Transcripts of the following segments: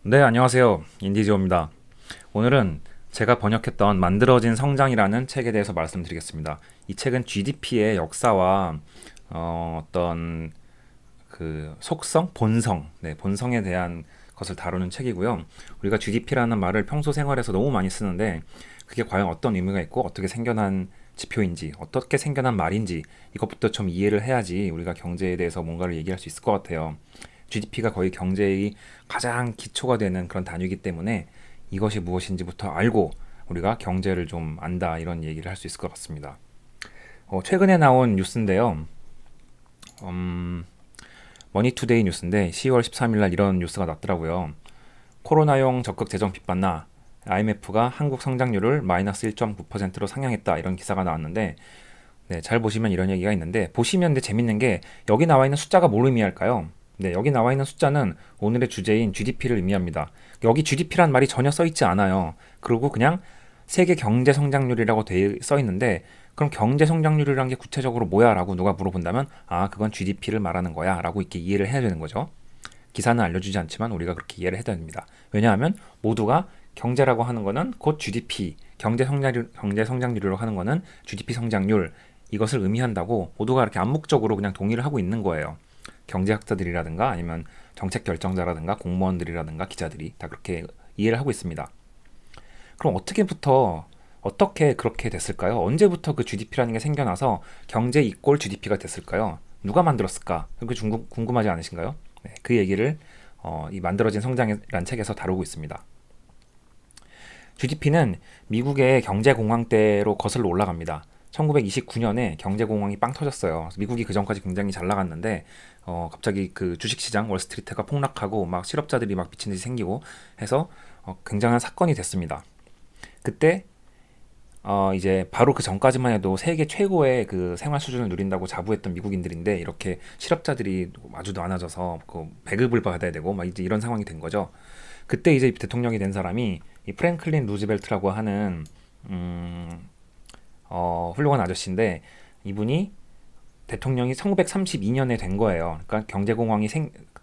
네, 안녕하세요. 인디지오입니다. 오늘은 제가 번역했던 만들어진 성장이라는 책에 대해서 말씀드리겠습니다. 이 책은 GDP의 역사와 어떤 그 속성, 본성, 본성에 대한 것을 다루는 책이고요. 우리가 GDP라는 말을 평소 생활에서 너무 많이 쓰는데 그게 과연 어떤 의미가 있고 어떻게 생겨난 지표인지, 어떻게 생겨난 말인지 이것부터 좀 이해를 해야지 우리가 경제에 대해서 뭔가를 얘기할 수 있을 것 같아요. GDP가 거의 경제의 가장 기초가 되는 그런 단위이기 때문에 이것이 무엇인지부터 알고 우리가 경제를 좀 안다 이런 얘기를 할 수 있을 것 같습니다. 최근에 나온 뉴스인데요. 머니투데이 뉴스인데 10월 13일 날 이런 뉴스가 났더라고요. 코로나용 적극 재정 빗받나 IMF가 한국 성장률을 마이너스 1.9%로 상향했다 이런 기사가 나왔는데 네, 잘 보시면 이런 얘기가 있는데 보시면 근데 재밌는 게 여기 나와 있는 숫자가 뭘 의미할까요? 네, 여기 나와 있는 숫자는 오늘의 주제인 GDP를 의미합니다. 여기 GDP란 말이 전혀 써 있지 않아요. 그리고 그냥 세계 경제 성장률이라고 써 있는데 그럼 경제 성장률이란 게 구체적으로 뭐야? 라고 누가 물어본다면 아, 그건 GDP를 말하는 거야. 라고 이렇게 이해를 해야 되는 거죠. 기사는 알려주지 않지만 우리가 그렇게 이해를 해야 됩니다. 왜냐하면 모두가 경제라고 하는 거는 곧 GDP, 경제 성장률이라고 하는 거는 GDP 성장률 이것을 의미한다고 모두가 이렇게 암묵적으로 그냥 동의를 하고 있는 거예요. 경제학자들이라든가 아니면 정책 결정자라든가 공무원들이라든가 기자들이 다 그렇게 이해를 하고 있습니다. 그럼 어떻게 그렇게 됐을까요? 언제부터 그 GDP라는 게 생겨나서 경제 이꼴 GDP가 됐을까요? 누가 만들었을까? 그게 궁금하지 않으신가요? 네, 그 얘기를 이 만들어진 성장이라는 책에서 다루고 있습니다. GDP는 미국의 경제공황 때로 거슬러 올라갑니다. 1929년에 경제공황이 빵 터졌어요. 미국이 그 전까지 굉장히 잘 나갔는데 갑자기 그 주식시장 월스트리트가 폭락하고 막 실업자들이 막 미친 듯이 생기고 해서 굉장한 사건이 됐습니다. 그때 이제 바로 그 전까지만 해도 세계 최고의 그 생활 수준을 누린다고 자부했던 미국인들인데 이렇게 실업자들이 아주 많아져서 그 배급을 받아야 되고 막 이제 이런 상황이 된 거죠. 그때 이제 대통령이 된 사람이 이 프랭클린 루즈벨트라고 하는 훌륭한 아저씨인데 이분이 대통령이 1932년에 된 거예요. 그러니까 경제공황이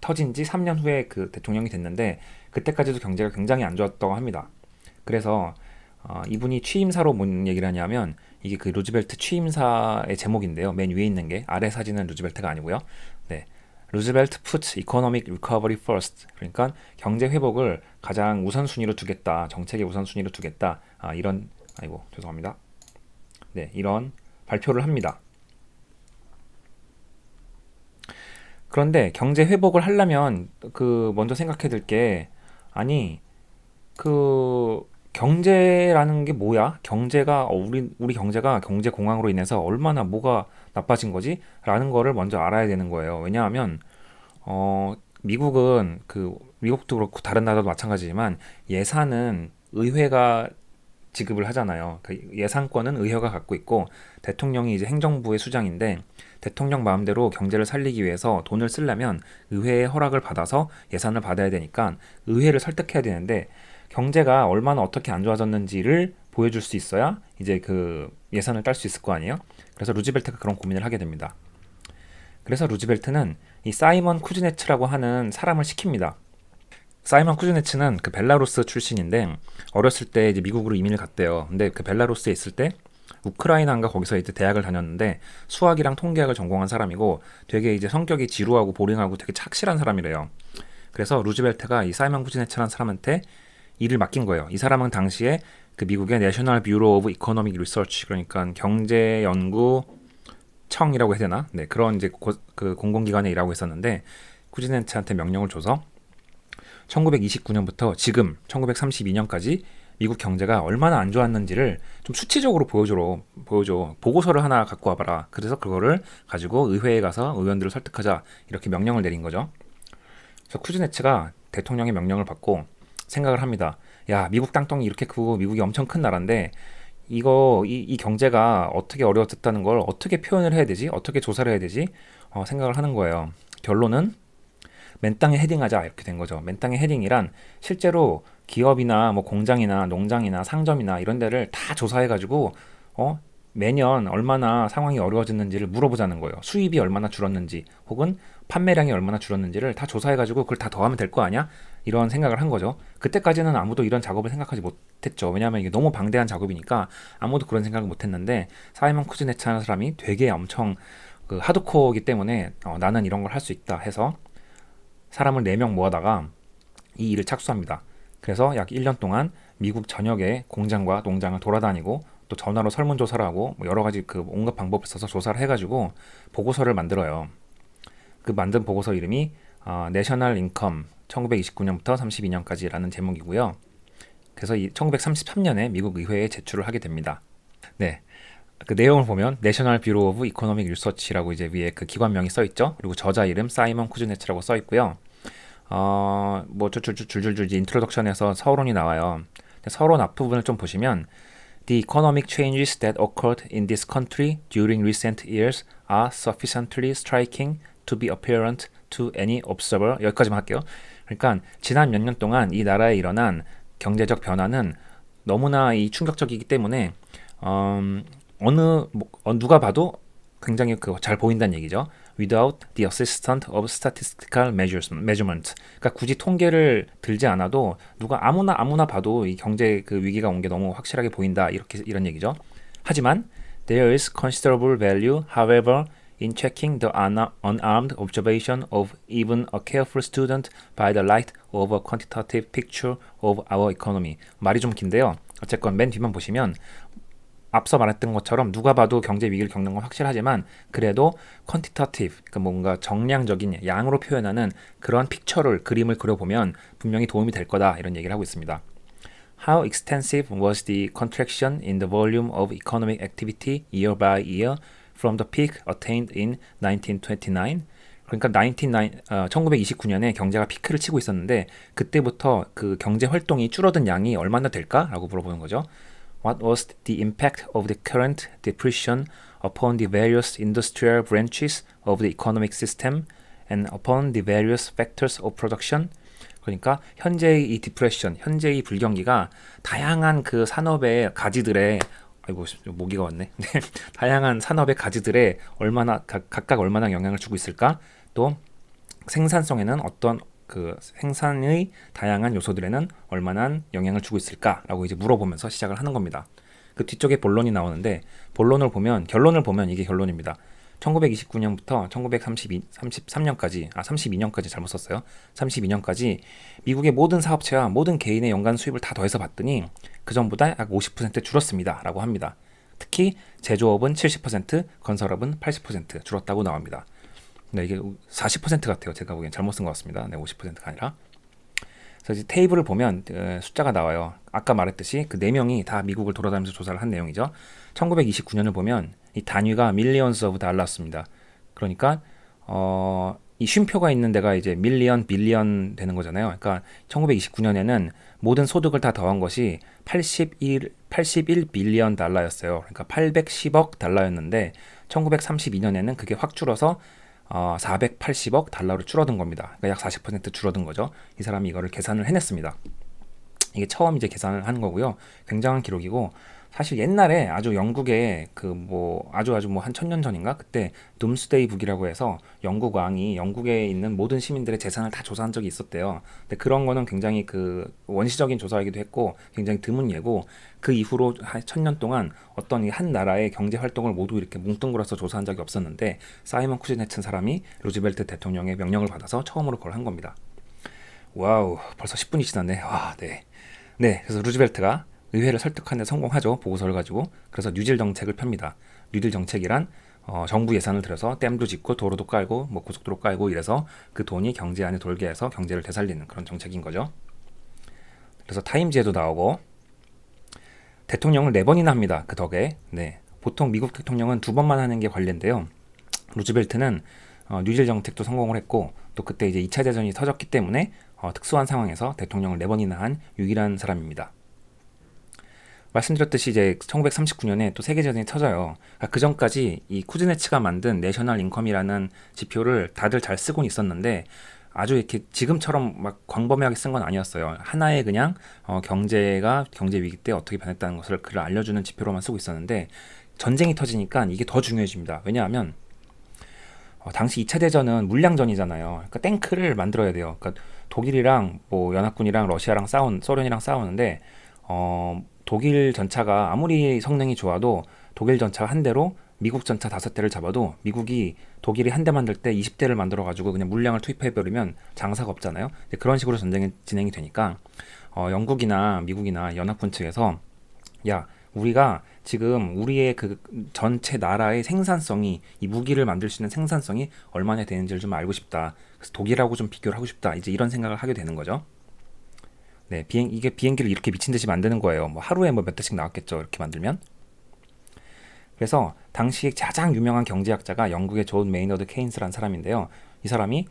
터진 지 3년 후에 그 대통령이 됐는데 그때까지도 경제가 굉장히 안 좋았다고 합니다. 그래서 이분이 취임사로 뭔 얘기를 하냐면 이게 그 루즈벨트 취임사의 제목인데요. 맨 위에 있는 게 아래 사진은 루즈벨트가 아니고요. 네. 루즈벨트 puts economic recovery first. 그러니까 경제 회복을 가장 우선순위로 두겠다. 정책의 우선순위로 두겠다. 이런 아이고 죄송합니다. 네, 이런 발표를 합니다. 그런데 경제 회복을 하려면 그 먼저 생각해야 될 게 아니 그 경제라는 게 뭐야? 경제가 우리 경제가 경제 공황으로 인해서 얼마나 뭐가 나빠진 거지? 라는 거를 먼저 알아야 되는 거예요. 왜냐하면 미국은 미국도 그렇고 다른 나라도 마찬가지지만 예산은 의회가 지급을 하잖아요. 그 예산권은 의회가 갖고 있고 대통령이 이제 행정부의 수장인데 대통령 마음대로 경제를 살리기 위해서 돈을 쓰려면 의회의 허락을 받아서 예산을 받아야 되니까 의회를 설득해야 되는데 경제가 얼마나 어떻게 안 좋아졌는지를 보여줄 수 있어야 이제 그 예산을 딸 수 있을 거 아니에요. 그래서 루즈벨트가 그런 고민을 하게 됩니다. 그래서 루즈벨트는 이 사이먼 쿠즈네츠라고 하는 사람을 시킵니다. 사이먼 쿠즈네츠는 그 벨라루스 출신인데 어렸을 때 이제 미국으로 이민을 갔대요. 근데 그 벨라루스에 있을 때 우크라이나인가 거기서 이제 대학을 다녔는데 수학이랑 통계학을 전공한 사람이고 되게 이제 성격이 지루하고 보링하고 되게 착실한 사람이래요. 그래서 루즈벨트가 이 사이먼 쿠즈네츠라는 사람한테 일을 맡긴 거예요. 이 사람은 당시에 그 미국의 내셔널 뷰로 오브 이코노믹 리서치 그러니까 경제 연구 청이라고 해야 되나? 네, 그런 이제 그 공공기관에 일하고 있었는데 쿠즈네츠한테 명령을 줘서 1929년부터 지금 1932년까지 미국 경제가 얼마나 안 좋았는지를 좀 수치적으로 보여줘. 보고서를 하나 갖고 와봐라. 그래서 그거를 가지고 의회에 가서 의원들을 설득하자. 이렇게 명령을 내린 거죠. 그래서 쿠즈네츠가 대통령의 명령을 받고 생각을 합니다. 야, 미국 땅덩이 이렇게 크고 미국이 엄청 큰 나라인데 이 경제가 어떻게 어려웠다는 걸 어떻게 표현을 해야 되지? 어떻게 조사를 해야 되지? 생각을 하는 거예요. 결론은 맨땅에 헤딩하자 이렇게 된 거죠. 맨땅에 헤딩이란 실제로 기업이나 뭐 공장이나 농장이나 상점이나 이런 데를 다 조사해가지고 매년 얼마나 상황이 어려워졌는지를 물어보자는 거예요. 수입이 얼마나 줄었는지 혹은 판매량이 얼마나 줄었는지를 다 조사해가지고 그걸 다 더하면 될 거 아니야? 이런 생각을 한 거죠. 그때까지는 아무도 이런 작업을 생각하지 못했죠. 왜냐하면 이게 너무 방대한 작업이니까 아무도 그런 생각을 못했는데 사이먼 쿠즈네츠라는 사람이 되게 엄청 그 하드코어이기 때문에 나는 이런 걸 할 수 있다 해서 사람을 4명 모아다가 이 일을 착수합니다. 그래서 약 1년 동안 미국 전역의 공장과 농장을 돌아다니고 또 전화로 설문조사를 하고 뭐 여러 가지 그 온갖 방법을 써서 조사를 해가지고 보고서를 만들어요. 그 만든 보고서 이름이 내셔널 인컴 1929년부터 32년까지라는 제목이고요. 그래서 1933년에 미국 의회에 제출을 하게 됩니다. 네. 그 내용을 보면 내셔널 뷰로 오브 이코노믹 리서치라고 이제 위에 그 기관명이 써 있죠. 그리고 저자 이름 사이먼 쿠즈네츠라고 써 있고요. 뭐 줄줄줄 인트로덕션에서 서론이 나와요. 서론 앞부분을 좀 보시면 The economic changes that occurred in this country during recent years are sufficiently striking to be apparent to any observer. 여기까지만 할게요. 그러니까 지난 몇 년 동안 이 나라에 일어난 경제적 변화는 너무나 이 충격적이기 때문에 누가 봐도 굉장히 잘 보인다는 얘기죠. Without the assistance of statistical measurement. 그러니까 굳이 통계를 들지 않아도 누가 아무나 봐도 이 경제 그 위기가 온 게 너무 확실하게 보인다. 이런 얘기죠. 하지만 there is considerable value, however, in checking the unarmed observation of even a careful student by the light of a quantitative picture of our economy. 말이 좀 긴데요. 어쨌건 맨 뒤만 보시면 앞서 말했던 것처럼 누가 봐도 경제 위기를 겪는 건 확실하지만 그래도 quantitative, 그러니까 뭔가 정량적인 양으로 표현하는 그런 픽처를 그림을 그려보면 분명히 도움이 될 거다 이런 얘기를 하고 있습니다. How extensive was the contraction in the volume of economic activity year by year from the peak attained in 1929? 그러니까 1929년에 경제가 피크를 치고 있었는데 그때부터 그 경제 활동이 줄어든 양이 얼마나 될까라고 물어보는 거죠. What was the impact of the current depression upon the various industrial branches of the economic system and upon the various factors of production? 그러니까 현재의 이 디프레션, 현재의 불경기가 다양한 그 산업의 가지들의 아이고 모기가 왔네. 다양한 산업의 가지들에 각각 얼마나 영향을 주고 있을까? 또 생산성에는 어떤 그 생산의 다양한 요소들에는 얼마나 영향을 주고 있을까라고 이제 물어보면서 시작을 하는 겁니다. 그 뒤쪽에 본론이 나오는데 결론을 보면 이게 결론입니다. 1929년부터 1933년까지 32년까지 잘못 썼어요. 32년까지 미국의 모든 사업체와 모든 개인의 연간 수입을 다 더해서 봤더니 그 전보다 약 50% 줄었습니다. 라고 합니다. 특히 제조업은 70%, 건설업은 80% 줄었다고 나옵니다. 네, 이게 40% 같아요. 제가 보기엔 잘못 쓴 것 같습니다. 네, 50%가 아니라. 그래서 이제 테이블을 보면 숫자가 나와요. 아까 말했듯이 그 4명이 다 미국을 돌아다니면서 조사를 한 내용이죠. 1929년을 보면 이 단위가 millions of 달러였습니다. 그러니까 이 쉼표가 있는 데가 이제 밀리언, 빌리언 되는 거잖아요. 그러니까 1929년에는 모든 소득을 다 더한 것이 81 빌리언 달러였어요. 그러니까 810억 달러였는데 1932년에는 그게 확 줄어서 480억 달러로 줄어든 겁니다. 그러니까 약 40% 줄어든 거죠. 이 사람이 이거를 계산을 해냈습니다. 이게 처음 이제 계산을 하는 거고요. 굉장한 기록이고 사실 옛날에 아주 영국에 아주 뭐 한 1000년 전인가 그때 둠스데이 북이라고 해서 영국 왕이 영국에 있는 모든 시민들의 재산을 다 조사한 적이 있었대요. 근데 그런 거는 굉장히 그 원시적인 조사이기도 했고 굉장히 드문 예고 그 이후로 한 1000년 동안 어떤 한 나라의 경제 활동을 모두 이렇게 뭉뚱그려서 조사한 적이 없었는데 사이먼 쿠즈네츠 사람이 루즈벨트 대통령의 명령을 받아서 처음으로 그걸 한 겁니다. 와우, 벌써 10분이 지났네. 와, 네. 네, 그래서 루즈벨트가 의회를 설득하는 데 성공하죠. 보고서를 가지고. 그래서 뉴딜 정책을 펴니다. 뉴딜 정책이란 정부 예산을 들여서 댐도 짓고 도로도 깔고 뭐 고속도로 깔고 이래서 그 돈이 경제 안에 돌게 해서 경제를 되살리는 그런 정책인 거죠. 그래서 타임지에도 나오고 대통령을 4번이나 합니다. 그 덕에. 네. 보통 미국 대통령은 2번만 하는 게 관례인데요. 루즈벨트는 뉴딜 정책도 성공을 했고 또 그때 이제 2차 대전이 터졌기 때문에 특수한 상황에서 대통령을 4번이나 한 유일한 사람입니다. 말씀드렸듯이 이제 1939년에 또 세계대전이 터져요. 그러니까 그 전까지 이 쿠즈네츠가 만든 내셔널 인컴이라는 지표를 다들 잘 쓰고 있었는데 아주 이렇게 지금처럼 막 광범위하게 쓴 건 아니었어요. 하나의 그냥 경제 위기 때 어떻게 변했다는 것을 그를 알려주는 지표로만 쓰고 있었는데 전쟁이 터지니까 이게 더 중요해집니다. 왜냐하면 당시 2차 대전은 물량전이잖아요. 그러니까 탱크를 만들어야 돼요. 그러니까 독일이랑 뭐 연합군이랑 러시아랑 소련이랑 싸우는데 독일 전차가 아무리 성능이 좋아도 독일 전차 한 대로 미국 전차 5대를 잡아도 미국이 독일이 한 대 만들 때 20대를 만들어 가지고 그냥 물량을 투입해 버리면 장사가 없잖아요. 그런 식으로 전쟁이 진행이 되니까 영국이나 미국이나 연합군 측에서 야, 우리가 지금 우리의 그 전체 나라의 생산성이 이 무기를 만들 수 있는 생산성이 얼마나 되는지를 좀 알고 싶다. 그래서 독일하고 좀 비교를 하고 싶다. 이제 이런 생각을 하게 되는 거죠. 네, 이게 비행기를 이렇게 미친 듯이 만드는 거예요. 뭐 하루에 뭐 몇 대씩 나왔겠죠. 이렇게 만들면. 그래서 당시 가장 유명한 경제학자가 영국의 존 메이너드 케인스라는 사람인데요. 이 사람이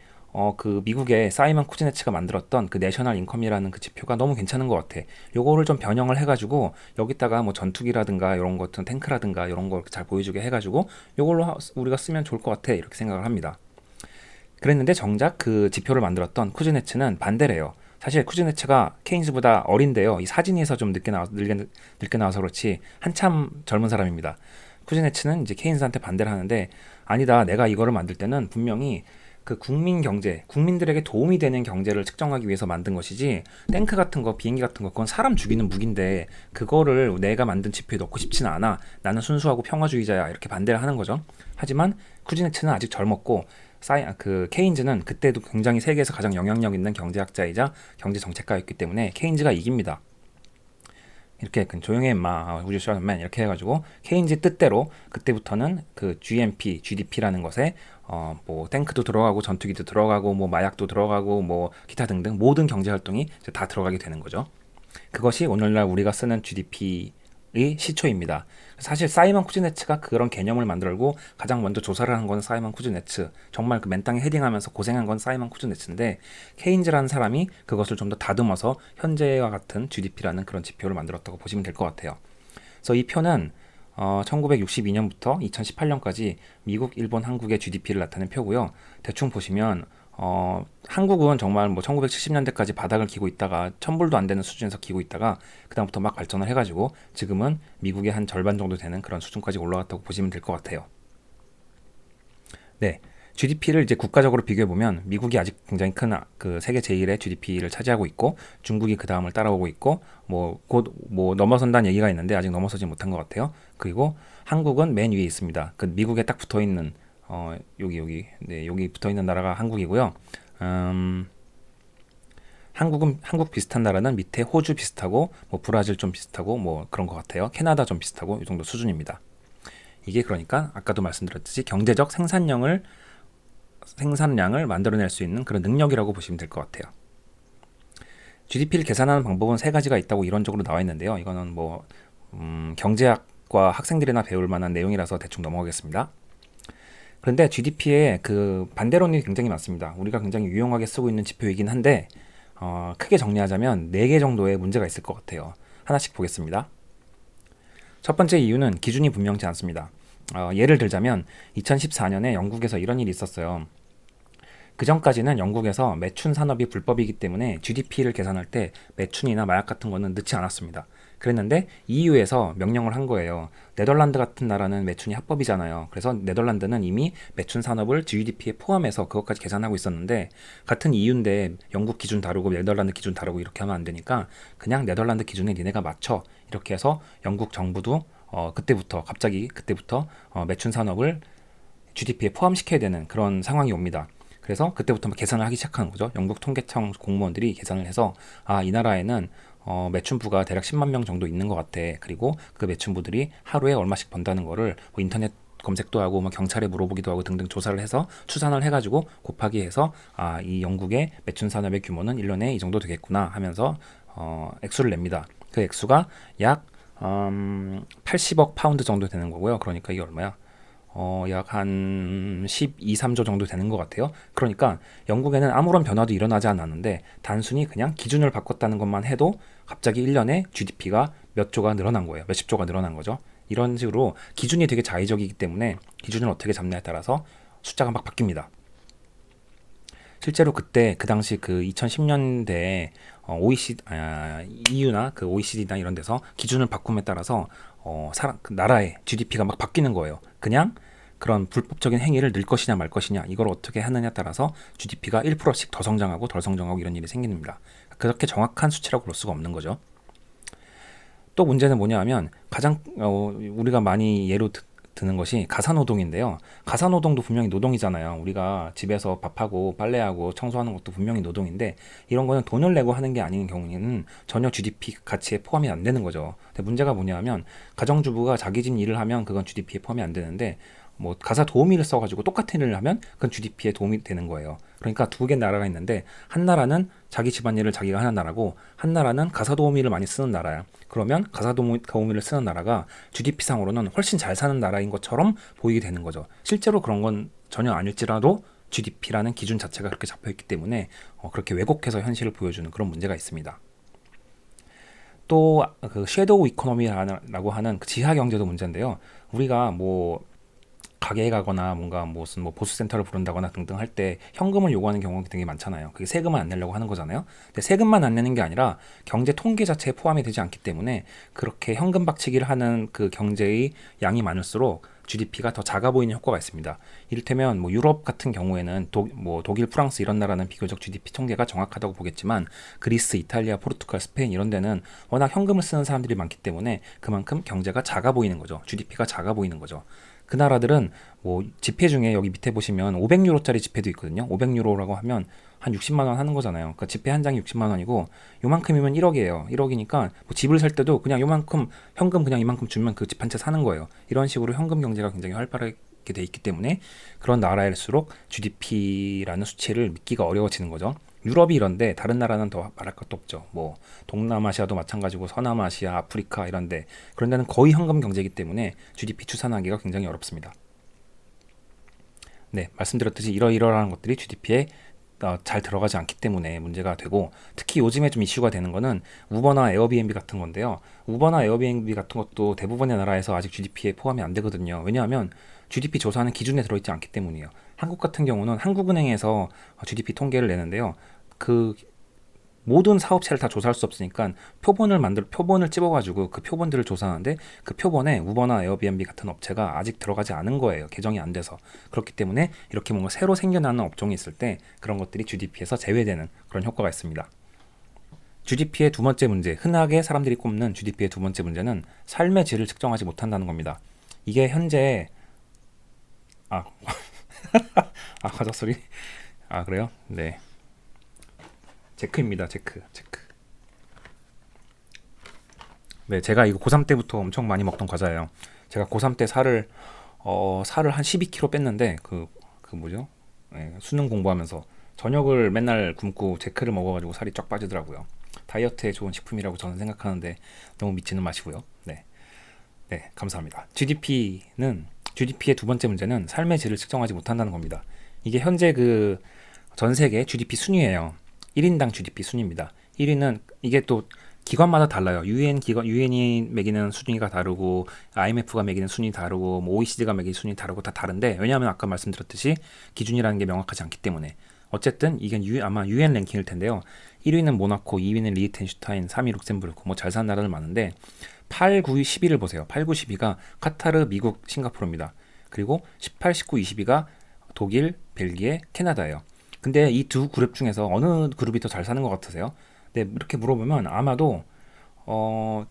그 미국의 사이먼 쿠즈네츠가 만들었던 그 내셔널 인컴이라는 그 지표가 너무 괜찮은 것 같아. 요거를 좀 변형을 해가지고 여기다가 뭐 전투기라든가 이런 것들 탱크라든가 이런 걸 잘 보여주게 해가지고 요걸로 우리가 쓰면 좋을 것 같아 이렇게 생각을 합니다. 그랬는데 정작 그 지표를 만들었던 쿠즈네츠는 반대래요. 사실 쿠즈네츠가 케인스보다 어린데요. 이 사진에서 좀 늦게 나와서 그렇지 한참 젊은 사람입니다. 쿠즈네츠는 이제 케인스한테 반대를 하는데 아니다. 내가 이거를 만들 때는 분명히 그 국민 경제, 국민들에게 도움이 되는 경제를 측정하기 위해서 만든 것이지 탱크 같은 거, 비행기 같은 거 그건 사람 죽이는 무기인데 그거를 내가 만든 지표에 넣고 싶지는 않아. 나는 순수하고 평화주의자야. 이렇게 반대를 하는 거죠. 하지만 쿠즈네츠는 아직 젊었고 그 케인즈는 그때도 굉장히 세계에서 가장 영향력 있는 경제학자이자 경제 정책가였기 때문에 케인즈가 이깁니다. 이렇게 조용히 임마 우주 셔맨 이렇게 해가지고 케인즈 뜻대로 그때부터는 그 GNP, GDP라는 것에 뭐 탱크도 들어가고 전투기도 들어가고 뭐 마약도 들어가고 뭐 기타 등등 모든 경제 활동이 다 들어가게 되는 거죠. 그것이 오늘날 우리가 쓰는 GDP의 시초입니다. 사실 사이먼 쿠즈네츠가 그런 개념을 만들고 가장 먼저 조사를 한 건 사이먼 쿠즈네츠. 정말 그 맨땅에 헤딩하면서 고생한 건 사이먼 쿠즈네츠인데 케인즈라는 사람이 그것을 좀 더 다듬어서 현재와 같은 GDP라는 그런 지표를 만들었다고 보시면 될 것 같아요. 그래서 이 표는 1962년부터 2018년까지 미국, 일본, 한국의 GDP를 나타낸 표고요. 대충 보시면 한국은 정말 뭐 1970년대까지 바닥을 기고 있다가 천불도 안 되는 수준에서 기고 있다가 그다음부터 막 발전을 해가지고 지금은 미국의 한 절반 정도 되는 그런 수준까지 올라갔다고 보시면 될 것 같아요. 네, GDP를 이제 국가적으로 비교해 보면 미국이 아직 굉장히 큰 그 세계 제일의 GDP를 차지하고 있고 중국이 그 다음을 따라오고 있고 뭐 곧 뭐 넘어선다는 얘기가 있는데 아직 넘어서지 못한 것 같아요. 그리고 한국은 맨 위에 있습니다. 그 미국에 딱 붙어 있는 여기 붙어 있는 나라가 한국이고요. 한국 비슷한 나라는 밑에 호주 비슷하고 뭐 브라질 좀 비슷하고 뭐 그런 것 같아요. 캐나다 좀 비슷하고 이 정도 수준입니다. 이게 그러니까 아까도 말씀드렸듯이 경제적 생산량을 만들어낼 수 있는 그런 능력이라고 보시면 될 것 같아요. GDP를 계산하는 방법은 세 가지가 있다고 이론적으로 나와 있는데요. 이거는 뭐 경제학과 학생들이나 배울 만한 내용이라서 대충 넘어가겠습니다. 그런데 GDP에 그 반대론이 굉장히 많습니다. 우리가 굉장히 유용하게 쓰고 있는 지표이긴 한데 크게 정리하자면 4개 정도의 문제가 있을 것 같아요. 하나씩 보겠습니다. 첫 번째 이유는 기준이 분명치 않습니다. 예를 들자면 2014년에 영국에서 이런 일이 있었어요. 그 전까지는 영국에서 매춘 산업이 불법이기 때문에 GDP를 계산할 때 매춘이나 마약 같은 거는 넣지 않았습니다. 그랬는데 EU에서 명령을 한 거예요. 네덜란드 같은 나라는 매춘이 합법이잖아요. 그래서 네덜란드는 이미 매춘 산업을 GDP에 포함해서 그것까지 계산하고 있었는데 같은 EU인데 영국 기준 다르고 네덜란드 기준 다르고 이렇게 하면 안 되니까 그냥 네덜란드 기준에 니네가 맞춰 이렇게 해서 영국 정부도 그때부터 매춘 산업을 GDP에 포함시켜야 되는 그런 상황이 옵니다. 그래서 그때부터 계산을 하기 시작하는 거죠. 영국 통계청 공무원들이 계산을 해서 이 나라에는 매춘부가 대략 10만 명 정도 있는 것 같아. 그리고 그 매춘부들이 하루에 얼마씩 번다는 거를 뭐 인터넷 검색도 하고 뭐 경찰에 물어보기도 하고 등등 조사를 해서 추산을 해가지고 곱하기 해서 이 영국의 매춘 산업의 규모는 1년에 이 정도 되겠구나 하면서 액수를 냅니다. 그 액수가 약 80억 파운드 정도 되는 거고요. 그러니까 이게 얼마야? 약 한 12, 3조 정도 되는 것 같아요. 그러니까 영국에는 아무런 변화도 일어나지 않았는데 단순히 그냥 기준을 바꿨다는 것만 해도 갑자기 1년에 GDP가 몇 조가 늘어난 거예요. 몇십 조가 늘어난 거죠. 이런 식으로 기준이 되게 자의적이기 때문에 기준을 어떻게 잡냐에 따라서 숫자가 막 바뀝니다. 실제로 그때 그 당시 그 2010년대에 EU나 그 OECD나 이런 데서 기준을 바꿈에 따라서 그 나라의 GDP가 막 바뀌는 거예요. 그냥 그런 불법적인 행위를 늘 것이냐 말 것이냐 이걸 어떻게 하느냐에 따라서 GDP가 1%씩 더 성장하고 덜 성장하고 이런 일이 생깁니다. 그렇게 정확한 수치라고 볼 수가 없는 거죠. 또 문제는 뭐냐 하면 가장 우리가 많이 예로 드는 것이 가사노동인데요. 가사노동도 분명히 노동이잖아요. 우리가 집에서 밥하고 빨래하고 청소하는 것도 분명히 노동인데 이런 거는 돈을 내고 하는 게 아닌 경우에는 전혀 GDP 가치에 포함이 안 되는 거죠. 근데 문제가 뭐냐 하면 가정주부가 자기 집 일을 하면 그건 GDP에 포함이 안 되는데 뭐 가사 도우미를 써가지고 똑같은 일을 하면 그건 GDP에 도움이 되는 거예요. 그러니까 두 개 나라가 있는데 한 나라는 자기 집안일을 자기가 하는 나라고 한 나라는 가사 도우미를 많이 쓰는 나라야. 그러면 가사 도우미를 쓰는 나라가 GDP상으로는 훨씬 잘 사는 나라인 것처럼 보이게 되는 거죠. 실제로 그런 건 전혀 아닐지라도 GDP라는 기준 자체가 그렇게 잡혀있기 때문에 그렇게 왜곡해서 현실을 보여주는 그런 문제가 있습니다. 또 그 섀도우 이코노미라고 하는 그 지하 경제도 문제인데요. 우리가 뭐 가게에 가거나 뭔가 무슨 뭐 보수센터를 부른다거나 등등 할 때 현금을 요구하는 경우가 되게 많잖아요. 그게 세금을 안 내려고 하는 거잖아요. 근데 세금만 안 내는 게 아니라 경제 통계 자체에 포함이 되지 않기 때문에 그렇게 현금 박치기를 하는 그 경제의 양이 많을수록 GDP가 더 작아 보이는 효과가 있습니다. 이를테면 뭐 유럽 같은 경우에는 독일, 프랑스 이런 나라는 비교적 GDP 통계가 정확하다고 보겠지만 그리스, 이탈리아, 포르투갈, 스페인 이런 데는 워낙 현금을 쓰는 사람들이 많기 때문에 그만큼 경제가 작아 보이는 거죠. GDP가 작아 보이는 거죠. 그 나라들은 뭐 지폐 중에 여기 밑에 보시면 500유로짜리 지폐도 있거든요. 500유로라고 하면 한 60만 원 하는 거잖아요. 그러니까 지폐 한 장이 60만 원이고 요만큼이면 1억이에요. 1억이니까 뭐 집을 살 때도 그냥 요만큼 현금 그냥 이만큼 주면 그 집 한 채 사는 거예요. 이런 식으로 현금 경제가 굉장히 활발하게 돼 있기 때문에 그런 나라일수록 GDP라는 수치를 믿기가 어려워지는 거죠. 유럽이 이런데 다른 나라는 더 말할 것도 없죠. 뭐 동남아시아도 마찬가지고 서남아시아, 아프리카 이런데 그런 데는 거의 현금 경제이기 때문에 GDP 추산하기가 굉장히 어렵습니다. 네, 말씀드렸듯이 이러이러한 것들이 GDP에 잘 들어가지 않기 때문에 문제가 되고 특히 요즘에 좀 이슈가 되는 거는 우버나 에어비앤비 같은 건데요. 우버나 에어비앤비 같은 것도 대부분의 나라에서 아직 GDP에 포함이 안 되거든요. 왜냐하면 GDP 조사하는 기준에 들어있지 않기 때문이에요. 한국 같은 경우는 한국은행에서 GDP 통계를 내는데요. 그 모든 사업체를 다 조사할 수 없으니까 표본을 찝어가지고 그 표본들을 조사하는데 그 표본에 우버나 에어비앤비 같은 업체가 아직 들어가지 않은 거예요. 개정이 안 돼서. 그렇기 때문에 이렇게 뭔가 새로 생겨나는 업종이 있을 때 그런 것들이 GDP에서 제외되는 그런 효과가 있습니다. GDP의 두 번째 문제, 흔하게 사람들이 꼽는 GDP의 두 번째 문제는 삶의 질을 측정하지 못한다는 겁니다. 이게 현재 화자 소리? 그래요? 네. 제크입니다. 제크. 네, 제가 이거 고3 때부터 엄청 많이 먹던 과자예요. 제가 고3 때 살을 한 12kg 뺐는데 그 뭐죠? 네, 수능 공부하면서 저녁을 맨날 굶고 제크를 먹어가지고 살이 쫙 빠지더라고요. 다이어트에 좋은 식품이라고 저는 생각하는데 너무 믿지는 마시고요. 네, 감사합니다. GDP의 두 번째 문제는 삶의 질을 측정하지 못한다는 겁니다. 이게 현재 그 전 세계 GDP 순위예요. 1인당 GDP 순위입니다. 1위는 이게 또 기관마다 달라요. 유엔이 매기는 순위가 다르고 IMF가 매기는 순위 다르고 뭐 OECD가 매기는 순위 다르고 다 다른데 왜냐하면 아까 말씀드렸듯이 기준이라는 게 명확하지 않기 때문에 어쨌든 이게 아마 유엔 랭킹일 텐데요. 1위는 모나코, 2위는 리히텐슈타인, 3위 룩셈부르크 뭐 잘 사는 나라들 많은데 8, 9, 10위를 보세요. 8, 9, 10위가 카타르, 미국, 싱가포르입니다. 그리고 18, 19, 20위가 독일, 벨기에, 캐나다예요. 근데 이 두 그룹 중에서 어느 그룹이 더 잘 사는 것 같으세요? 네, 이렇게 물어보면 아마도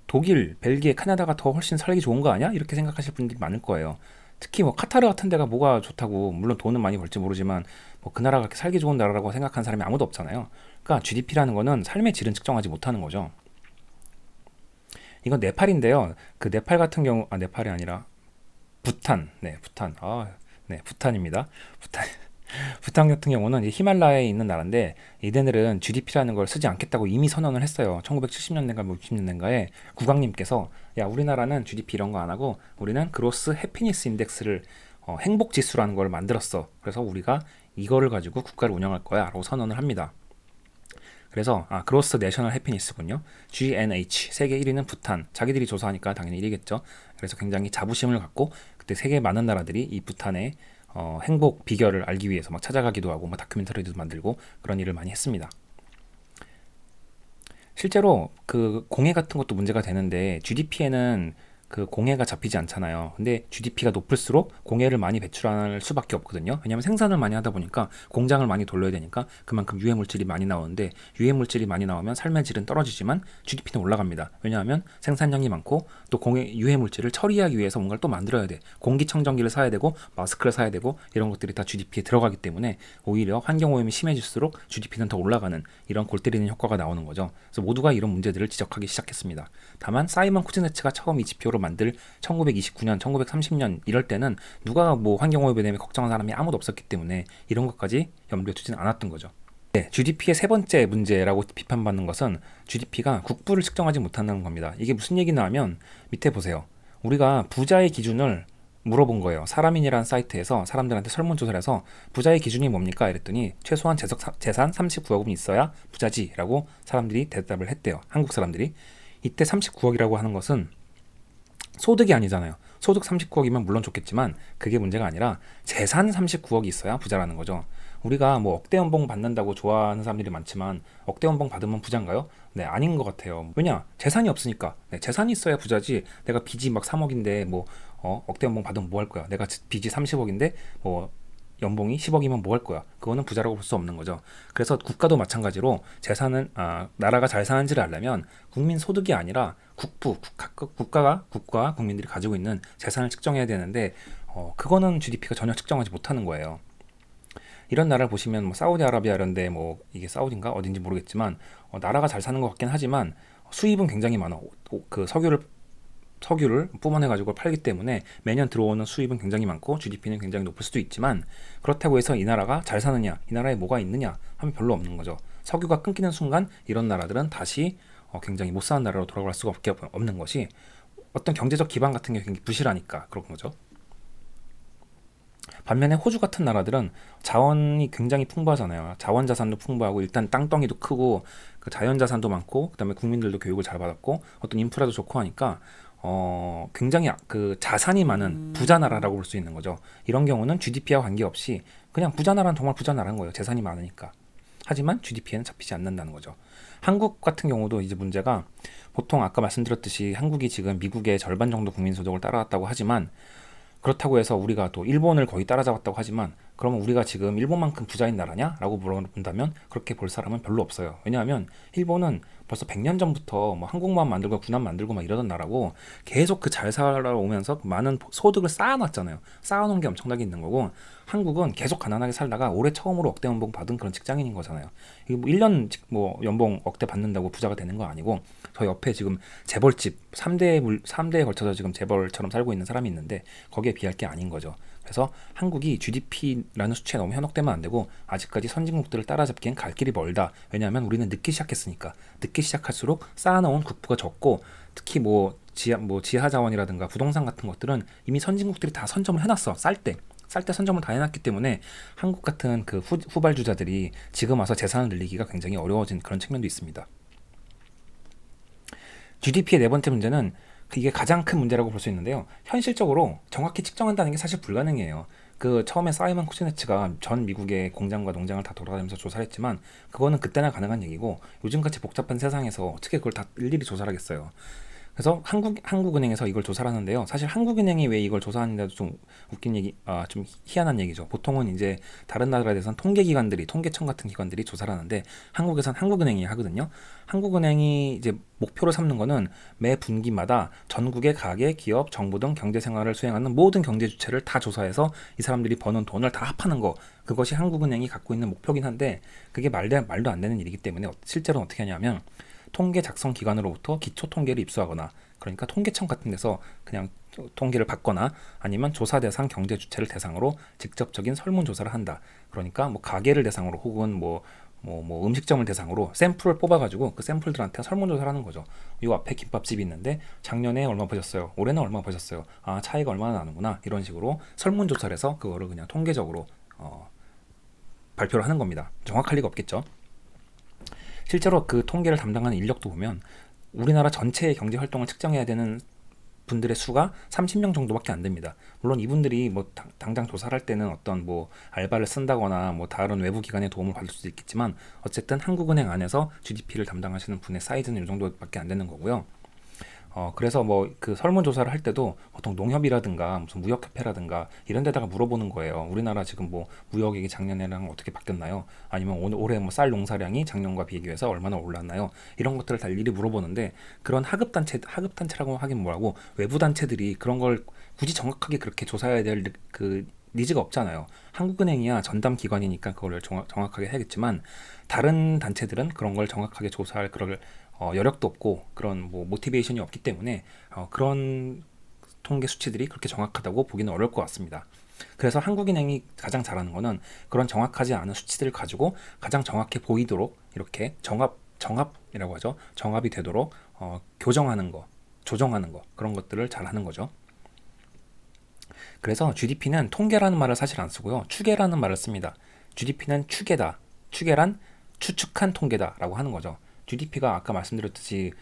독일, 벨기에, 캐나다가 더 훨씬 살기 좋은 거 아니야? 이렇게 생각하실 분들이 많을 거예요. 특히 뭐 카타르 같은 데가 뭐가 좋다고 물론 돈은 많이 벌지 모르지만 뭐 그 나라가 그렇게 살기 좋은 나라라고 생각하는 사람이 아무도 없잖아요. 그러니까 GDP라는 거는 삶의 질은 측정하지 못하는 거죠. 이건 네팔인데요. 그 네팔 같은 경우 네팔이 아니라 부탄. 네, 부탄. 부탄입니다. 부탄 같은 경우는 히말라야에 있는 나라인데 이들은 GDP라는 걸 쓰지 않겠다고 이미 선언을 했어요. 1970년대인가 뭐 60년대인가에 국왕님께서 야 우리나라는 GDP 이런 거 안 하고 우리는 그로스 해피니스 인덱스를 행복 지수라는 걸 만들었어. 그래서 우리가 이거를 가지고 국가를 운영할 거야 라고 선언을 합니다. 그래서 그로스 내셔널 해피니스군요. GNH 세계 1위는 부탄. 자기들이 조사하니까 당연히 1위겠죠. 그래서 굉장히 자부심을 갖고 그때 세계 많은 나라들이 이 부탄의 행복 비결을 알기 위해서 막 찾아가기도 하고 막 다큐멘터리도 만들고 그런 일을 많이 했습니다. 실제로 그 공해 같은 것도 문제가 되는데 GDP에는 그 공해가 잡히지 않잖아요. 근데 GDP가 높을수록 공해를 많이 배출할 수밖에 없거든요. 왜냐하면 생산을 많이 하다 보니까 공장을 많이 돌려야 되니까 그만큼 유해 물질이 많이 나오는데, 유해 물질이 많이 나오면 삶의 질은 떨어지지만 GDP는 올라갑니다. 왜냐하면 생산량이 많고 또 유해 물질을 처리하기 위해서 뭔가를 또 만들어야 돼. 공기청정기를 사야 되고 마스크를 사야 되고 이런 것들이 다 GDP에 들어가기 때문에 오히려 환경오염이 심해질수록 GDP는 더 올라가는 이런 골 때리는 효과가 나오는 거죠. 그래서 모두가 이런 문제들을 지적하기 시작했습니다. 다만 사이먼 쿠즈네츠가 처음 이 지표를 만들 1929년, 1930년 이럴 때는 누가 뭐 환경오염에 대해 걱정하는 사람이 아무도 없었기 때문에 이런 것까지 염두에 두진 않았던 거죠. 네, GDP의 세 번째 문제라고 비판받는 것은 GDP가 국부를 측정하지 못한다는 겁니다. 이게 무슨 얘기냐 하면 밑에 보세요. 우리가 부자의 기준을 물어본 거예요. 사람인이라는 사이트에서 사람들한테 설문조사를 해서 부자의 기준이 뭡니까? 이랬더니 최소한 재산 39억은 있어야 부자지 라고 사람들이 대답을 했대요. 한국 사람들이. 이때 39억이라고 하는 것은 소득이 아니잖아요. 소득 39억이면 물론 좋겠지만 그게 문제가 아니라 재산 39억이 있어야 부자라는 거죠. 우리가 뭐 억대 연봉 받는다고 좋아하는 사람들이 많지만 억대 연봉 받으면 부자인가요? 네, 아닌 것 같아요. 왜냐? 재산이 없으니까. 네, 재산이 있어야 부자지. 내가 빚이 막 3억인데 뭐 억대 연봉 받으면 뭐 할 거야? 내가 빚이 30억인데 뭐 연봉이 10억이면 뭐 할 거야? 그거는 부자라고 볼 수 없는 거죠. 그래서 국가도 마찬가지로 재산은 나라가 잘 사는지를 알려면 국민 소득이 아니라 국가 국민들이 가지고 있는 재산을 측정해야 되는데 그거는 GDP가 전혀 측정하지 못하는 거예요. 이런 나라를 보시면 뭐 사우디아라비아 이런데 뭐 이게 사우디인가 어딘지 모르겠지만 나라가 잘 사는 것 같긴 하지만 수입은 굉장히 많아. 그 석유를 뿜어내가지고 팔기 때문에 매년 들어오는 수입은 굉장히 많고 GDP는 굉장히 높을 수도 있지만 그렇다고 해서 이 나라가 잘 사느냐, 이 나라에 뭐가 있느냐 하면 별로 없는 거죠. 석유가 끊기는 순간 이런 나라들은 다시 굉장히 못 사는 나라로 돌아갈 수가 없는 것이 어떤 경제적 기반 같은 게 굉장히 부실하니까 그런 거죠. 반면에 호주 같은 나라들은 자원이 굉장히 풍부하잖아요. 자원 자산도 풍부하고 일단 땅덩이도 크고 그 자연 자산도 많고 그다음에 국민들도 교육을 잘 받았고 어떤 인프라도 좋고 하니까 굉장히 그 자산이 많은 부자 나라라고 볼 수 있는 거죠. 이런 경우는 GDP와 관계없이 그냥 부자 나라는 정말 부자 나라인 거예요. 재산이 많으니까. 하지만 GDP에는 잡히지 않는다는 거죠. 한국 같은 경우도 이제 문제가 보통 아까 말씀드렸듯이 한국이 지금 미국의 절반 정도 국민 소득을 따라왔다고 하지만 그렇다고 해서 우리가 또 일본을 거의 따라잡았다고 하지만 그러면 우리가 지금 일본만큼 부자인 나라냐? 라고 물어본다면 그렇게 볼 사람은 별로 없어요. 왜냐하면 일본은 벌써 100년 전부터 뭐 항공모함 만들고 군함 만들고 막 이러던 나라고 계속 그 잘 살아오면서 많은 소득을 쌓아놨잖아요. 쌓아놓은 게 엄청나게 있는 거고 한국은 계속 가난하게 살다가 올해 처음으로 억대 연봉 받은 그런 직장인인 거잖아요. 이게 뭐 1년 뭐 연봉 억대 받는다고 부자가 되는 거 아니고 저 옆에 지금 재벌집 3대에 걸쳐서 지금 재벌처럼 살고 있는 사람이 있는데 거기에 비할 게 아닌 거죠. 그래서 한국이 GDP라는 수치에 너무 현혹되면 안 되고 아직까지 선진국들을 따라잡기엔 갈 길이 멀다. 왜냐하면 우리는 늦게 시작했으니까. 늦게 시작할수록 쌓아놓은 국부가 적고 특히 뭐 지하 자원이라든가 부동산 같은 것들은 이미 선진국들이 다 선점을 해놨어. 쌀 때 선점을 다 해놨기 때문에 한국 같은 그 후발주자들이 지금 와서 재산을 늘리기가 굉장히 어려워진 그런 측면도 있습니다. GDP의 네 번째 문제는 이게 가장 큰 문제라고 볼 수 있는데요. 현실적으로 정확히 측정한다는 게 사실 불가능해요. 그 처음에 사이먼 쿠즈네츠가 전 미국의 공장과 농장을 다 돌아다니면서 조사를 했지만 그거는 그때나 가능한 얘기고 요즘같이 복잡한 세상에서 어떻게 그걸 다 일일이 조사를 하겠어요. 그래서 한국은행에서 이걸 조사를 하는데요. 사실 한국은행이 왜 이걸 조사하는데도 좀 웃긴 얘기, 좀 희한한 얘기죠. 보통은 이제 다른 나라에 대해서는 통계기관들이, 통계청 같은 기관들이 조사를 하는데 한국에선 한국은행이 하거든요. 한국은행이 이제 목표로 삼는 거는 매 분기마다 전국의 가게, 기업, 정부 등 경제생활을 수행하는 모든 경제 주체를 다 조사해서 이 사람들이 버는 돈을 다 합하는 거. 그것이 한국은행이 갖고 있는 목표긴 한데 그게 말도 안 되는 일이기 때문에 실제로는 어떻게 하냐면 통계 작성 기관으로부터 기초 통계를 입수하거나 그러니까 통계청 같은 데서 그냥 통계를 받거나 아니면 조사 대상 경제 주체를 대상으로 직접적인 설문조사를 한다. 그러니까 뭐 가게를 대상으로 혹은 뭐 음식점을 대상으로 샘플을 뽑아가지고 그 샘플들한테 설문조사를 하는 거죠. 이 앞에 김밥집이 있는데 작년에 얼마 버셨어요? 올해는 얼마 버셨어요? 아, 차이가 얼마나 나는구나. 이런 식으로 설문조사를 해서 그거를 그냥 통계적으로 발표를 하는 겁니다. 정확할 리가 없겠죠. 실제로 그 통계를 담당하는 인력도 보면 우리나라 전체의 경제 활동을 측정해야 되는 분들의 수가 30명 정도밖에 안 됩니다. 물론 이분들이 뭐 당장 조사를 할 때는 어떤 뭐 알바를 쓴다거나 뭐 다른 외부 기관의 도움을 받을 수도 있겠지만 어쨌든 한국은행 안에서 GDP를 담당하시는 분의 사이즈는 이 정도밖에 안 되는 거고요. 그래서 뭐 그 설문조사를 할 때도 보통 농협이라든가 무슨 무역협회라든가 이런 데다가 물어보는 거예요. 우리나라 지금 뭐 무역액이 작년에랑 어떻게 바뀌었나요? 아니면 올해 뭐 쌀 농사량이 작년과 비교해서 얼마나 올랐나요? 이런 것들을 다 일일이 물어보는데 그런 하급단체라고 하긴 뭐라고 외부 단체들이 그런 걸 굳이 정확하게 그렇게 조사해야 될 그 니즈가 없잖아요. 한국은행이야 전담 기관이니까 그걸 정확하게 해야겠지만 다른 단체들은 그런 걸 정확하게 조사할 그럴 여력도 없고 그런 뭐 모티베이션이 없기 때문에 그런 통계 수치들이 그렇게 정확하다고 보기는 어려울 것 같습니다. 그래서 한국은행이 가장 잘하는 거는 그런 정확하지 않은 수치들을 가지고 가장 정확해 보이도록 이렇게 정합이라고 하죠. 정합이 되도록 교정하는 거, 조정하는 거 그런 것들을 잘하는 거죠. 그래서 GDP는 통계라는 말을 사실 안 쓰고요. 추계라는 말을 씁니다. GDP는 추계다. 추계란 추측한 통계다라고 하는 거죠. GDP가 아까 말씀드렸듯이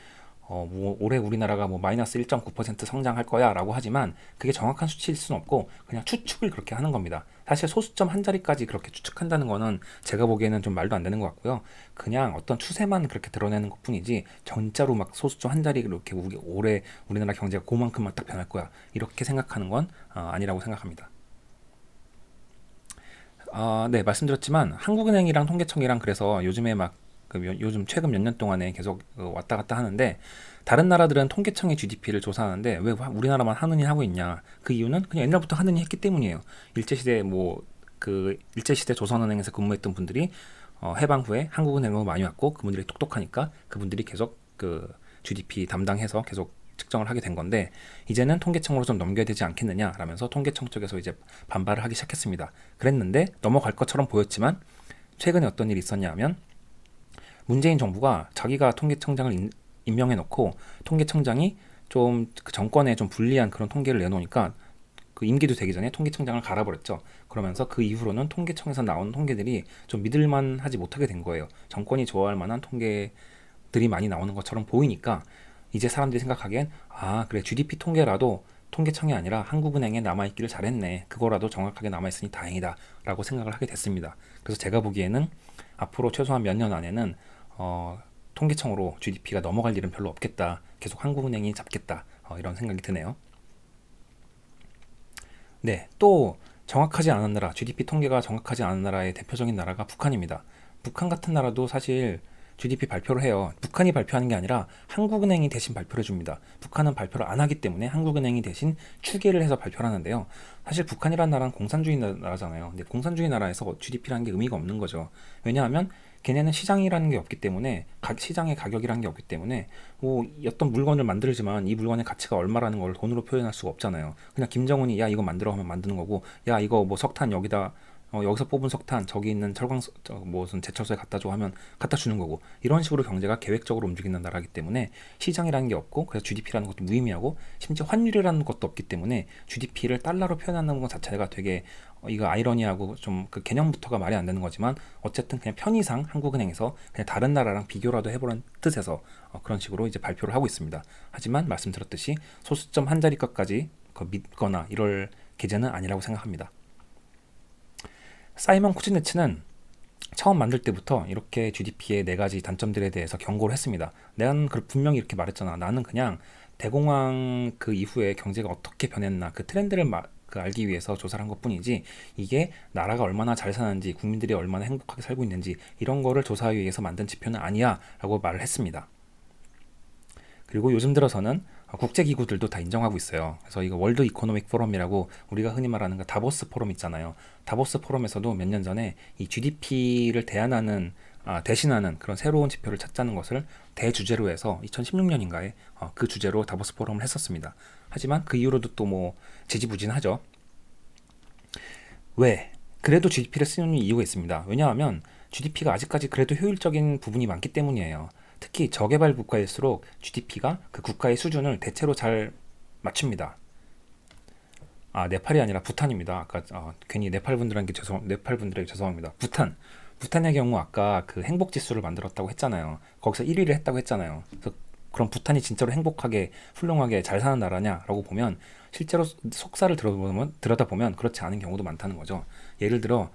뭐 올해 우리나라가 뭐 마이너스 1.9% 성장할 거야라고 하지만 그게 정확한 수치일 수는 없고 그냥 추측을 그렇게 하는 겁니다. 사실 소수점 한 자리까지 그렇게 추측한다는 거는 제가 보기에는 좀 말도 안 되는 것 같고요. 그냥 어떤 추세만 그렇게 드러내는 것뿐이지 진짜로 막 소수점 한 자리 이렇게 올해 우리나라 경제가 그만큼만 딱 변할 거야 이렇게 생각하는 건 아니라고 생각합니다. 네, 말씀드렸지만 한국은행이랑 통계청이랑 그래서 요즘에 막 요즘 최근 몇 년 동안에 계속 왔다 갔다 하는데 다른 나라들은 통계청의 GDP를 조사하는데 왜 우리나라만 하느니 하고 있냐? 그 이유는 그냥 옛날부터 하느니 했기 때문이에요. 일제시대 일제시대 조선은행에서 근무했던 분들이 해방 후에 한국은행으로 많이 왔고 그분들이 똑똑하니까 그분들이 계속 그 GDP 담당해서 계속 측정을 하게 된 건데 이제는 통계청으로 좀 넘겨야 되지 않겠느냐라면서 통계청 쪽에서 이제 반발을 하기 시작했습니다. 그랬는데 넘어갈 것처럼 보였지만 최근에 어떤 일이 있었냐면 문재인 정부가 자기가 통계청장을 임명해 놓고 통계청장이 좀 그 정권에 좀 불리한 그런 통계를 내놓으니까 그 임기도 되기 전에 통계청장을 갈아버렸죠. 그러면서 그 이후로는 통계청에서 나온 통계들이 좀 믿을만하지 못하게 된 거예요. 정권이 좋아할 만한 통계들이 많이 나오는 것처럼 보이니까 이제 사람들이 생각하기엔 그래 GDP 통계라도 통계청이 아니라 한국은행에 남아있기를 잘했네. 그거라도 정확하게 남아있으니 다행이다 라고 생각을 하게 됐습니다. 그래서 제가 보기에는 앞으로 최소한 몇 년 안에는 통계청으로 GDP가 넘어갈 일은 별로 없겠다. 계속 한국은행이 잡겠다. 이런 생각이 드네요. 네, 또 정확하지 않은 나라, GDP 통계가 정확하지 않은 나라의 대표적인 나라가 북한입니다. 북한 같은 나라도 사실 GDP 발표를 해요. 북한이 발표하는 게 아니라 한국은행이 대신 발표를 해줍니다. 북한은 발표를 안 하기 때문에 한국은행이 대신 추계를 해서 발표를 하는데요. 사실 북한이라는 나라는 공산주의 나라잖아요. 근데 공산주의 나라에서 GDP라는 게 의미가 없는 거죠. 왜냐하면 걔네는 시장이라는 게 없기 때문에 시장의 가격이라는 게 없기 때문에 뭐 어떤 물건을 만들지만 이 물건의 가치가 얼마라는 걸 돈으로 표현할 수가 없잖아요. 그냥 김정은이 야 이거 만들어 하면 만드는 거고 야 이거 뭐 석탄 여기다 여기서 뽑은 석탄 저기 있는 무슨 제철소에 갖다 줘 하면 갖다 주는 거고 이런 식으로 경제가 계획적으로 움직이는 나라이기 때문에 시장이라는 게 없고 그래서 GDP라는 것도 무의미하고 심지어 환율이라는 것도 없기 때문에 GDP를 달러로 표현하는 것 자체가 되게 이거 아이러니하고 좀 그 개념부터가 말이 안 되는 거지만 어쨌든 그냥 편의상 한국은행에서 그냥 다른 나라랑 비교라도 해보는 뜻에서 그런 식으로 이제 발표를 하고 있습니다. 하지만 말씀드렸듯이 소수점 한 자리 것까지 믿거나 이럴 계제는 아니라고 생각합니다. 사이먼 쿠즈네츠는 처음 만들 때부터 이렇게 GDP의 네 가지 단점들에 대해서 경고를 했습니다. 내가 분명히 이렇게 말했잖아. 나는 그냥 대공황 그 이후에 경제가 어떻게 변했나 그 트렌드를 알기 위해서 조사를 한 것뿐이지 이게 나라가 얼마나 잘 사는지 국민들이 얼마나 행복하게 살고 있는지 이런 거를 조사하기 위해서 만든 지표는 아니야 라고 말을 했습니다. 그리고 요즘 들어서는 국제기구들도 다 인정하고 있어요. 그래서 이거 월드 이코노믹 포럼이라고 우리가 흔히 말하는 그 다보스 포럼 있잖아요. 다보스 포럼에서도 몇 년 전에 이 GDP를 대신하는 그런 새로운 지표를 찾자는 것을 대주제로 해서 2016년인가에 그 주제로 다보스 포럼을 했었습니다. 하지만 그 이후로도 또 뭐 지지부진하죠. 왜? 그래도 GDP를 쓰는 이유가 있습니다. 왜냐하면 GDP가 아직까지 그래도 효율적인 부분이 많기 때문이에요. 특히 저개발 국가일수록 GDP가 그 국가의 수준을 대체로 잘 맞춥니다. 네팔이 아니라 부탄입니다. 아까 괜히 네팔 분들에게 죄송합니다. 부탄의 경우 아까 그 행복 지수를 만들었다고 했잖아요. 거기서 1위를 했다고 했잖아요. 그래서 그럼 부탄이 진짜로 행복하게 훌륭하게 잘 사는 나라냐라고 보면 실제로 속사를 들여다보면 그렇지 않은 경우도 많다는 거죠. 예를 들어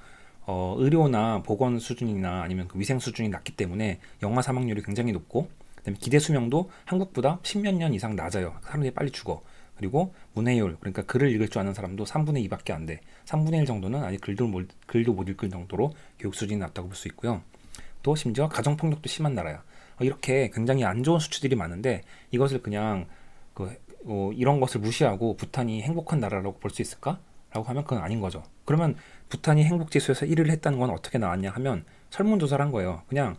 의료나 보건 수준이나 아니면 그 위생 수준이 낮기 때문에 영아 사망률이 굉장히 높고 그다음에 기대 수명도 한국보다 10몇 년 이상 낮아요. 사람들이 빨리 죽어. 그리고 문해율, 그러니까 글을 읽을 줄 아는 사람도 3분의 2밖에 안 돼. 3분의 1 정도는 아직 글도 못 읽을 정도로 교육 수준이 낮다고 볼 수 있고요. 또 심지어 가정폭력도 심한 나라야. 이렇게 굉장히 안 좋은 수치들이 많은데 이것을 그냥 이런 것을 무시하고 부탄이 행복한 나라라고 볼 수 있을까? 라고 하면 그건 아닌 거죠. 그러면 부탄이 행복지수에서 1위를 했다는 건 어떻게 나왔냐 하면 설문조사를 한 거예요. 그냥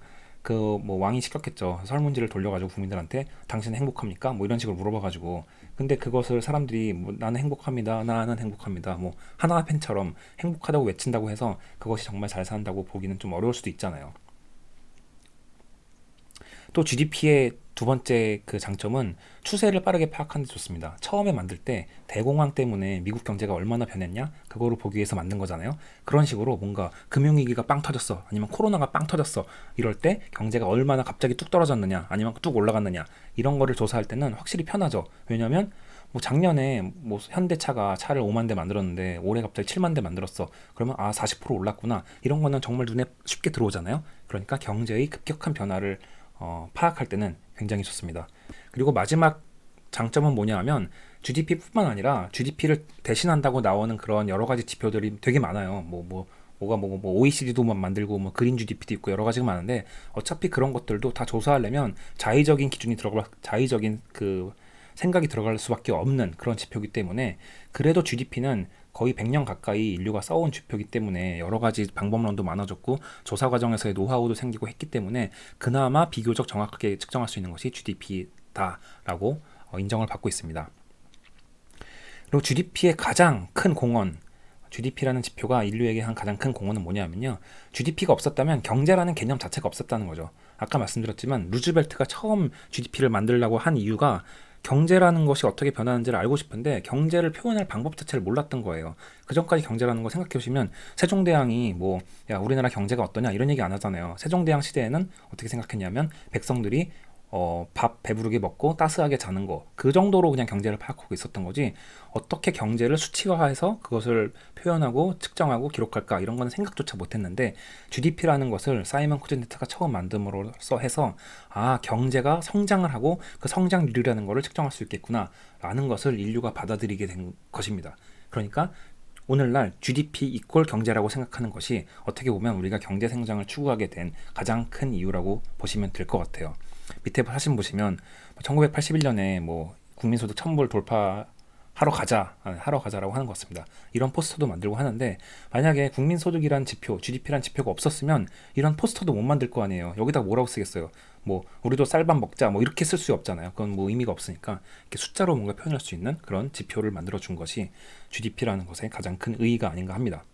왕이 시켰겠죠. 설문지를 돌려가지고 국민들한테 당신은 행복합니까? 뭐 이런 식으로 물어봐가지고. 근데 그것을 사람들이 나는 행복합니다. 나는 행복합니다. 뭐 하나 팬처럼 행복하다고 외친다고 해서 그것이 정말 잘 산다고 보기는 좀 어려울 수도 있잖아요. 또 GDP의 두 번째 그 장점은 추세를 빠르게 파악하는 데 좋습니다. 처음에 만들 때 대공황 때문에 미국 경제가 얼마나 변했냐? 그거를 보기 위해서 만든 거잖아요. 그런 식으로 뭔가 금융위기가 빵 터졌어. 아니면 코로나가 빵 터졌어. 이럴 때 경제가 얼마나 갑자기 뚝 떨어졌느냐? 아니면 뚝 올라갔느냐? 이런 거를 조사할 때는 확실히 편하죠. 왜냐면 작년에 현대차가 차를 5만 대 만들었는데 올해 갑자기 7만 대 만들었어. 그러면 40% 올랐구나. 이런 거는 정말 눈에 쉽게 들어오잖아요. 그러니까 경제의 급격한 변화를 파악할 때는 굉장히 좋습니다. 그리고 마지막 장점은 뭐냐 하면 GDP뿐만 아니라 GDP를 대신한다고 나오는 그런 여러 가지 지표들이 되게 많아요. OECD도 만들고 그린 GDP도 있고 여러 가지가 많은데 어차피 그런 것들도 다 조사하려면 자의적인 기준이 자의적인 생각이 들어갈 수밖에 없는 그런 지표이기 때문에 그래도 GDP는 거의 100년 가까이 인류가 써온 지표이기 때문에 여러 가지 방법론도 많아졌고 조사 과정에서의 노하우도 생기고 했기 때문에 그나마 비교적 정확하게 측정할 수 있는 것이 GDP다라고 인정을 받고 있습니다. 그리고 GDP의 가장 큰 공헌, GDP라는 지표가 인류에게 한 가장 큰 공헌은 뭐냐면요. GDP가 없었다면 경제라는 개념 자체가 없었다는 거죠. 아까 말씀드렸지만 루즈벨트가 처음 GDP를 만들려고 한 이유가 경제라는 것이 어떻게 변하는지를 알고 싶은데 경제를 표현할 방법 자체를 몰랐던 거예요. 그 전까지 경제라는 거 생각해 보시면 세종대왕이 야 우리나라 경제가 어떠냐 이런 얘기 안 하잖아요. 세종대왕 시대에는 어떻게 생각했냐면 백성들이 밥 배부르게 먹고 따스하게 자는 거 그 정도로 그냥 경제를 파악하고 있었던 거지 어떻게 경제를 수치화해서 그것을 표현하고 측정하고 기록할까 이런 거는 생각조차 못했는데 GDP라는 것을 사이먼 코젠네트가 처음 만듦으로써 해서 경제가 성장을 하고 그 성장률이라는 거를 측정할 수 있겠구나 라는 것을 인류가 받아들이게 된 것입니다. 그러니까 오늘날 GDP 이퀄 경제라고 생각하는 것이 어떻게 보면 우리가 경제 성장을 추구하게 된 가장 큰 이유라고 보시면 될 것 같아요. 밑에 사진 보시면 1981년에 국민소득 1000불 돌파하러 가자라고 하는 것 같습니다. 이런 포스터도 만들고 하는데 만약에 국민소득이란 지표, GDP란 지표가 없었으면 이런 포스터도 못 만들 거 아니에요. 여기다 뭐라고 쓰겠어요? 우리도 쌀밥 먹자 이렇게 쓸 수 없잖아요. 그건 의미가 없으니까 이렇게 숫자로 뭔가 표현할 수 있는 그런 지표를 만들어 준 것이 GDP라는 것의 가장 큰 의의가 아닌가 합니다.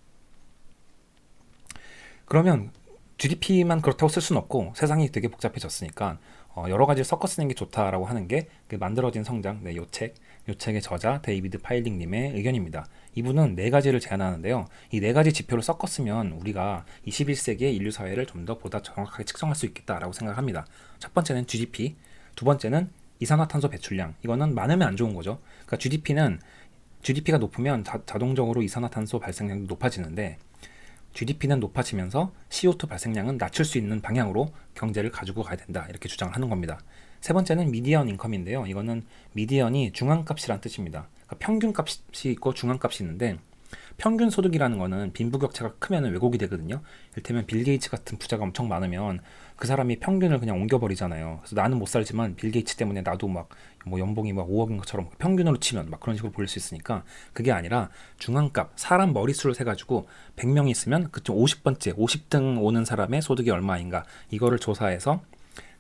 그러면 GDP만 그렇다고 쓸 수는 없고 세상이 되게 복잡해졌으니까 여러 가지를 섞어 쓰는 게 좋다라고 하는 게 그 만들어진 성장, 요 책의 저자 데이비드 파일링님의 의견입니다. 이분은 4가지를 제안하는데요. 이 4가지 지표를 섞어 쓰면 우리가 21세기의 인류 사회를 좀 더 보다 정확하게 측정할 수 있겠다라고 생각합니다. 첫 번째는 GDP, 두 번째는 이산화탄소 배출량. 이거는 많으면 안 좋은 거죠. 그러니까 GDP가 높으면 자동적으로 이산화탄소 발생량도 높아지는데 GDP는 높아지면서 CO2 발생량은 낮출 수 있는 방향으로 경제를 가지고 가야 된다 이렇게 주장을 하는 겁니다. 세 번째는 미디언 인컴인데요. 이거는 미디언이 중앙값이란 뜻입니다. 그러니까 평균값이 있고 중앙값이 있는데 평균 소득이라는 거는 빈부격차가 크면 왜곡이 되거든요. 이를테면 빌 게이츠 같은 부자가 엄청 많으면 그 사람이 평균을 그냥 옮겨버리잖아요. 그래서 나는 못 살지만 빌 게이츠 때문에 나도 연봉이 5억인 것처럼 평균으로 치면 그런 식으로 보일 수 있으니까 그게 아니라 중앙값, 사람 머릿수를 세가지고 100명이 있으면 그쪽 50번째, 50등 오는 사람의 소득이 얼마인가 이거를 조사해서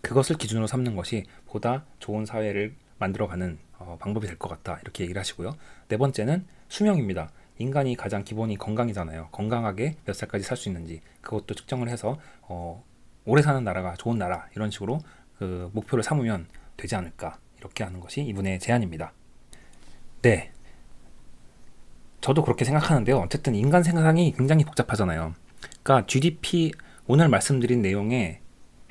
그것을 기준으로 삼는 것이 보다 좋은 사회를 만들어가는 방법이 될 것 같다 이렇게 얘기를 하시고요. 네 번째는 수명입니다. 인간이 가장 기본이 건강이잖아요. 건강하게 몇 살까지 살 수 있는지 그것도 측정을 해서 오래 사는 나라가 좋은 나라 이런 식으로 그 목표를 삼으면 되지 않을까 이렇게 하는 것이 이분의 제안입니다. 네, 저도 그렇게 생각하는데요. 어쨌든 인간 생각이 굉장히 복잡하잖아요. 그러니까 GDP 오늘 말씀드린 내용의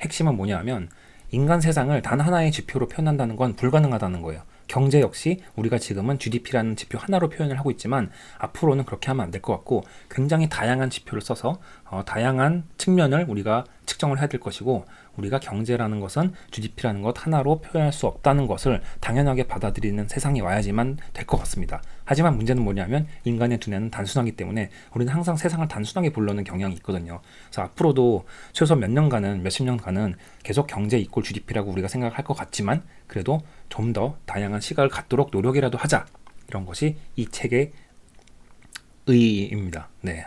핵심은 뭐냐 하면 인간 세상을 단 하나의 지표로 표현한다는 건 불가능하다는 거예요. 경제 역시 우리가 지금은 GDP라는 지표 하나로 표현을 하고 있지만 앞으로는 그렇게 하면 안 될 것 같고 굉장히 다양한 지표를 써서 다양한 측면을 우리가 측정을 해야 될 것이고 우리가 경제라는 것은 GDP라는 것 하나로 표현할 수 없다는 것을 당연하게 받아들이는 세상이 와야지만 될 것 같습니다. 하지만 문제는 뭐냐면 인간의 두뇌는 단순하기 때문에 우리는 항상 세상을 단순하게 보려는 경향이 있거든요. 그래서 앞으로도 최소 몇 년간은 몇십 년간은 계속 경제 이꼴 GDP라고 우리가 생각할 것 같지만 그래도 좀 더 다양한 시각을 갖도록 노력이라도 하자. 이런 것이 이 책의 의의입니다. 네,